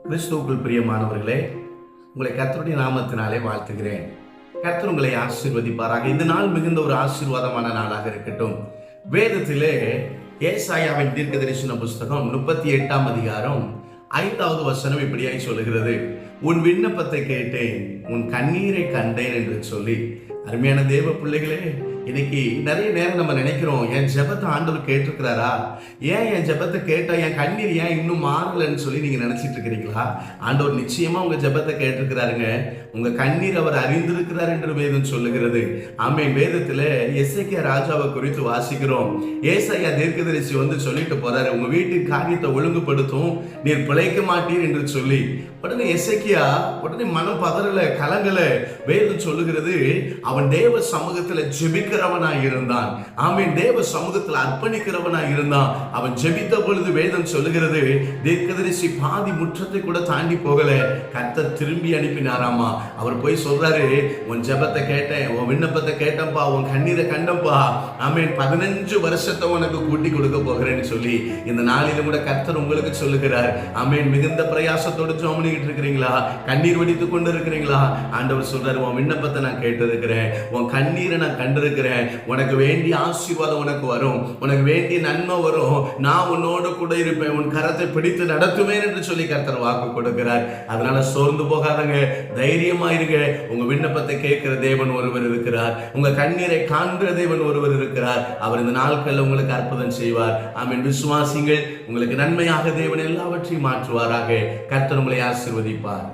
கிறிஸ்துவுக்குள் பிரியமானவர்களே, உங்களை கர்த்தருடைய நாமத்தினாலே வாழ்த்துகிறேன். கர்த்தர் உங்களை ஆசீர்வதிப்பாராக. இந்த நாள் மிகுந்த ஒரு ஆசீர்வாதமான நாளாக இருக்கட்டும். வேதத்திலே ஏசாயாவின் தீர்க்கதரிசன புஸ்தகம் 38ஆம் அதிகாரம் 5வது வசனம் இப்படியாய் சொல்லுகிறது, உன் விண்ணப்பத்தை கேட்டேன், உன் கண்ணீரை கண்டேன் என்று சொல்லி. அருமையான தேவ பிள்ளைகளே, இன்னைக்கு நிறைய நேரம் நம்ம நினைக்கிறோம், என் ஜெபத்தை ஆண்டவர் கேட்டிருக்கிறாரா, ஏன் என் ஜெபத்தை கேட்டா என் கண்ணீர் ஏன் இன்னும் மாறலன்னு சொல்லி நீங்க நினைச்சிட்டு இருக்கிறீங்களா? ஆண்டவர் நிச்சயமா உங்க ஜெபத்தை கேட்டிருக்கிறாருங்க. உங்க கண்ணீர் அவர் அறிந்திருக்கிறார் என்று வேதம் சொல்லுகிறது. ஆமென். வேதத்துல எசேக்கியா ராஜாவை குறித்து வாசிக்கிறோம். ஏசாயா தீர்க்கதரிசி வந்து சொல்லிட்டு போறாரு, உங்க வீட்டின் காரியத்தை ஒழுங்குபடுத்தும், நீர் பிழைக்க மாட்டீர் என்று சொல்லி. உடனே எசேக்கியா உடனே மனம் பதறல, கலங்கல. வேதம் சொல்லுகிறது, அவன் தேவ சமூகத்துல ஜெபிக்கிறவனாய் இருந்தான். ஆமென். தேவ சமூகத்துல அர்ப்பணிக்கிறவனாய் இருந்தான். அவன் ஜெபித்த பொழுது வேதம் சொல்லுகிறது, தீர்க்கதரிசி பாதி முற்றத்தை கூட தாண்டி போகல. கர்த்தர் திரும்பி அனுப்பினாராமா. அவர் போய் சொல்றாரு, உன் ஜெபத்தை கேட்டேன், உன் விண்ணப்பத்தை கேட்டப்பா, உன் கண்ணீரை கண்டப்பா. ஆமென். 15 வருஷத்தை உனக்கு கூட்டி கொடுக்க போகிறேன்னு சொல்லி இந்த நாளிலும் கூட கர்த்தர் உங்களுக்கு சொல்லுகிறார். ஆமென். மிகுந்த பிரயாசத்தோடு ஜெபம் பண்ணிட்டு இருக்கிறீங்களா? கண்ணீர் வடித்து கொண்டு இருக்கிறீங்களா? ஆண்டவர் சொல்றாரு, உன் விண்ணப்பத்தை நான் கேட்டிருக்கிறேன், உன் கண்ணீரை நான் கண்டிருக்கிறேன், உனக்கு வேண்டிய ஆசீர்வாதம் உனக்கு வரும், உனக்கு வேண்டிய நன்மை வரும், நான் உன்னோடு கூட இருப்பேன், உன் கரத்தை பிடித்து நடத்துவேன் என்று சொல்லி கர்த்தர் வாக்கு கொடுக்கிறார். அதனால சோர்ந்து போகாதங்க, தைரியமா இருங்க. உங்க விண்ணப்பத்தை கேட்கிற தேவன் ஒருவர் இருக்கிறார், உங்க கண்ணீரை காண்கிற தேவன் ஒருவர் இருக்கிறார். அவர் இந்த நாட்களில் உங்களுக்கு அற்புதம் செய்வார். ஆமென். விசுவாசிங்கள், உங்களுக்கு நன்மையாக தேவன் எல்லாவற்றையும் மாற்றுவாராக. கர்த்தர் உங்களை ஆசீர்வதிப்பார்.